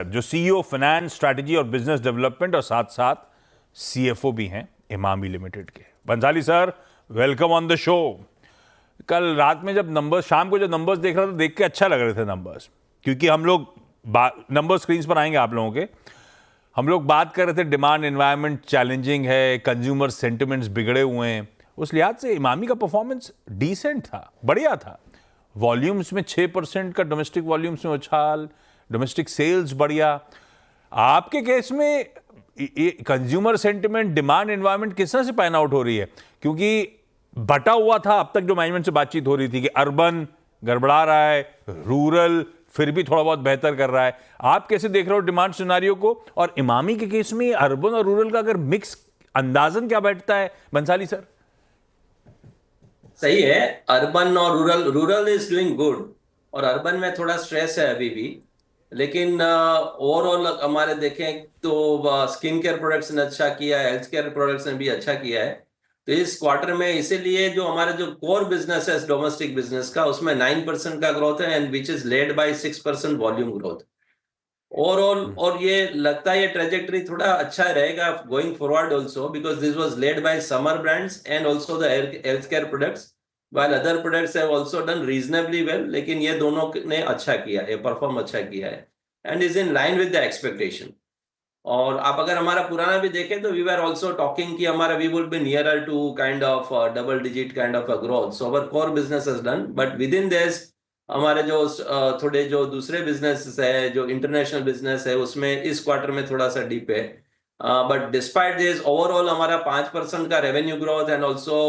जो CEO finance strategy और business development और साथ साथ सीएफओ भी हैं इमामी लिमिटेड के। Bansali sir, welcome on the show. कल रात में जब नंबर्स, शाम को जब नंबर्स देख रहा था, देख के अच्छा लग रहे थे नंबर्स, क्योंकि हम लोग नंबर स्क्रीन्स पर आएंगे आप लोगों के। हम लोग बात कर रहे थे डिमांड एनवायरनमेंट चैलेंजिंग है, कंज्यूमर सेंटिमेंट्स बिगड़े हुए हैं। उस लिहाज से इमामी का परफॉर्मेंस डिसेंट था, बढ़िया था। वॉल्यूम्स में 6% का डोमेस्टिक वॉल्यूम्स में उछाल, डोमेस्टिक सेल्स बढ़िया। आपके केस में कंज्यूमर सेंटिमेंट, डिमांड एनवायरनमेंट किस तरह से पैन आउट हो रही है? क्योंकि बटा हुआ था अब तक जो मैनेजमेंट से बातचीत हो रही थी कि अर्बन गड़बड़ा रहा है, रूरल फिर भी थोड़ा बहुत बेहतर कर रहा है। आप कैसे देख रहे हो डिमांड सिनारियो को? और इमामी के केस में अर्बन और रूरल का अगर मिक्स अंदाजन क्या बैठता है बंसाली सर? सही है। अर्बन और रूरल इज डूइंग गुड और अर्बन में थोड़ा स्ट्रेस है अभी भी। लेकिन ओवरऑल हमारे देखें तो स्किन केयर प्रोडक्ट्स ने अच्छा किया है, हेल्थ केयर प्रोडक्ट्स ने भी अच्छा किया है। तो इस क्वार्टर में इसीलिए जो हमारे जो कोर बिजनेस है डोमेस्टिक बिजनेस का, उसमें 9% का ग्रोथ है and which is led by 6% volume growth overall. और ये लगता है ये ट्रेजेक्टरी थोड़ा अच्छा रहेगा going forward also, because this was led by summer brands and also the health care products, while other products have also done reasonably well. लेकिन ये दोनों ने अच्छा किया है, परफॉर्म अच्छा किया है and is in line with the expectation. और आप अगर हमारा पुराना भी देखें तो वी वर ऑल्सो टॉकिंग कि हमारा we will be nearer to kind of double digit kind of a growth. So our core business has done, but within this हमारे जो थोड़े जो दूसरे बिजनेस है, जो इंटरनेशनल बिजनेस है, उसमें इस क्वार्टर में थोड़ा सा डिप है। बट डिस्पाइट दिस ओवरऑल हमारा 5% का revenue growth and also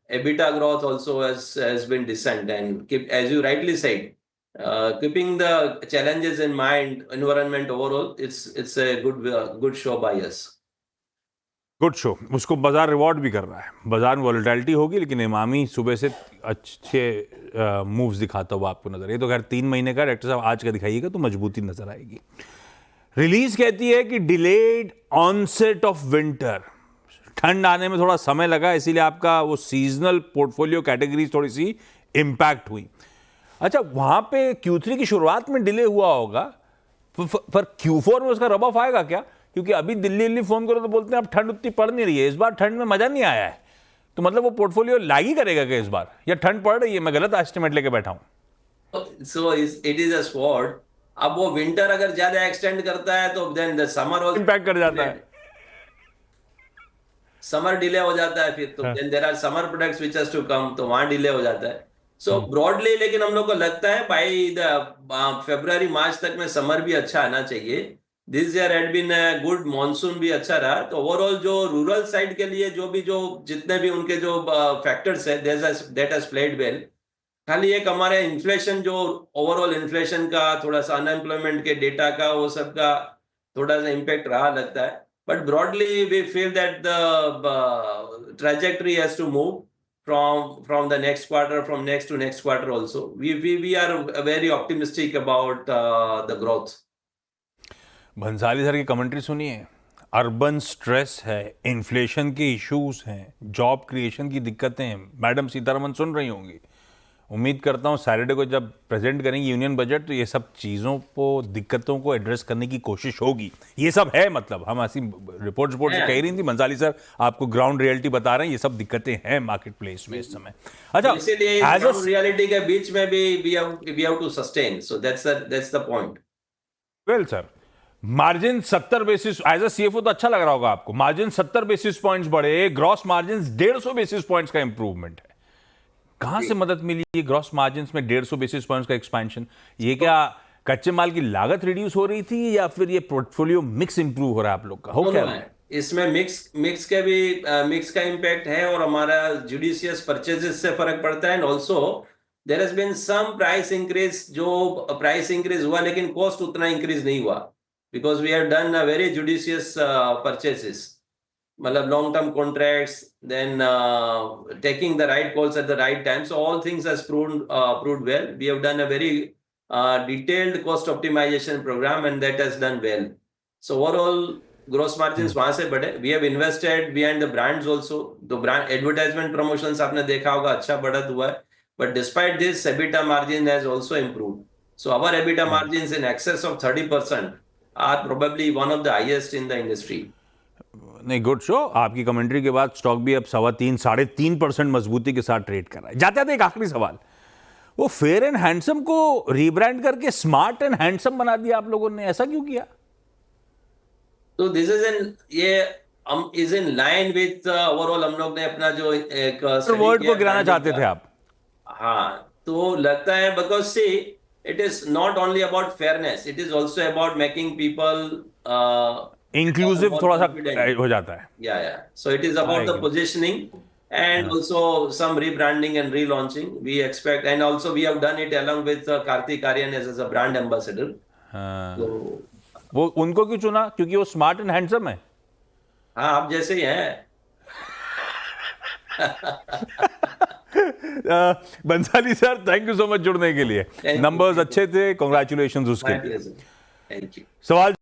EBITDA growth also has been decent, and keep, as you rightly said, keeping the challenges in mind, environment overall, it's a good show by us. Good show. उसको बाजार reward भी कर रहा है। बाजार में volatility होगी, लेकिन इमामी सुबह से अच्छे मूव्स दिखाता हुआ आपको नजर। ये तो खैर 3 महीने का, डायरेक्टर साहब आज का दिखाइएगा तो मजबूती नजर आएगी। रिलीज कहती है कि डिलेड ऑनसेट ऑफ विंटर, ठंड आने में थोड़ा समय लगा, इसीलिए आपका वो सीजनल पोर्टफोलियो कैटेगरीज थोड़ी सी इंपैक्ट हुई। अच्छा, वहां पे Q3 की शुरुआत में डिले हुआ होगा, पर Q4 में उसका रब ऑफ आएगा क्या? क्योंकि अभी दिल्ली फोन करो तो बोलते हैं अब ठंड उतनी पड़ नहीं रही है, इस बार ठंड में मजा नहीं आया है। तो मतलब वो पोर्टफोलियो लाग ही करेगा क्या इस बार, या ठंड पड़ रही है? मैं गलत एस्टिमेट लेके बैठा हूं। So it is a sword. अब वो विंटर अगर ज्यादा एक्सटेंड करता है तो देन द समर इंपैक्ट कर जाता है, समर डिले हो जाता है फिर तो then there are summer products which has to come, तो वहां डिले हो जाता है। सो ब्रॉडली लेकिन हम लोग को लगता है बाय द फरवरी मार्च तक में समर भी अच्छा आना चाहिए। This year had been good, monsoon भी अच्छा रहा। तो ओवरऑल जो रूरल साइड के लिए जो जितने भी उनके जो फैक्टर्स है दैट हैज प्लेड वेल। खाली एक हमारे इन्फ्लेशन, जो ओवरऑल इन्फ्लेशन का, थोड़ा सा अनएम्प्लॉयमेंट के डेटा का, वो सब का थोड़ा सा इम्पैक्ट रहा लगता है। But broadly, we feel that the trajectory has to move from the next quarter, from next to next quarter also. We are very optimistic about the growth. Bhansali sir की कमेंट्री सुनिए। अर्बन स्ट्रेस है, inflation के issues हैं, job creation की दिक्कतें हैं। Madam Sitharaman सुन रही होंगी। उम्मीद करता हूँ सैटरडे को जब प्रेजेंट करेंगे यूनियन बजट तो ये सब चीज़ों को, दिक्कतों को एड्रेस करने की कोशिश होगी। ये सब है, मतलब हम ऐसी रिपोर्ट से कह रही थी, बंसाली सर आपको ग्राउंड रियलिटी बता रहे हैं, ये सब दिक्कतें हैं मार्केट प्लेस में इस समय। अच्छा, इसीलिए ग्राउंड रियलिटी के बीच में भी we have to sustain, so that's the point. Well sir, margin 70 basis, as a CFO तो अच्छा लग रहा होगा आपको। मार्जिन 70 बेसिस पॉइंट्स बढ़े, ग्रॉस मार्जिन 150 बेसिस पॉइंट्स का इंप्रूवमेंट है। कहां से मदद मिली ये ग्रॉस मार्जिन्स में 150 बेसिस पॉइंट्स का एक्सपेंशन? ये क्या कच्चे माल की लागत रिड्यूस हो रही थी, या फिर ये पोर्टफोलियो मिक्स इंप्रूव हो रहा है आप लोग का? हो क्या है इसमें मिक्स के भी मिक्स का इम्पैक्ट है, और हमारा जुडिशियस परचेजेस से फर्क पड़ता है। And also there has been some price increase, जो प्राइस इंक्रीज हुआ लेकिन कॉस्ट उतना इंक्रीज नहीं हुआ, because we have done a very judicious purchases, मतलब long term contracts, then taking the right calls at the right time. So all things has proved well. We have done a very detailed cost optimization program, and that has done well. So overall gross margins वहां से बढ़े। We have invested behind the brands also. तो brand advertisement promotions आपने देखा होगा, अच्छा बढ़त हुआ है। But despite this, EBITDA margin has also improved. So our EBITDA margins in excess of 30%. are probably one of the highest in the industry. नहीं, good show. आपकी कमेंट्री के बाद स्टॉक भी अब 3.25 3.5% मजबूती के साथ ट्रेड कर रहा है। जाते जाते एक आखिरी सवाल, वो फेयर एंड हैंडसम को रीब्रांड करके स्मार्ट एंड हैंडसम बना दिया आप लोगों ने, ऐसा क्यों किया? तो दिस इज इन ये is in line with overall हम लोग ने अपना जो एक study वर्ड किया को गिराना branding चाहते का। थे आप? हाँ, तो लगता है because see it is not only about fairness, it is also about making people inclusive थोड़ा सा confident. हो जाता है। Yeah. So it is about I the agree. positioning and also some rebranding and relaunching. We expect, and also we have done it along with Karthik Aryan as a brand ambassador. हाँ, So वो उनको क्यों चुना? क्योंकि वो smart and handsome है। हाँ, आप जैसे ही हैं। Bansali sir, thank you so much जुड़ने के लिए। Thank you. नंबर्स अच्छे थे, कॉन्ग्रेचुलेशन उसके My लिए। pleasure. Thank you. सवाल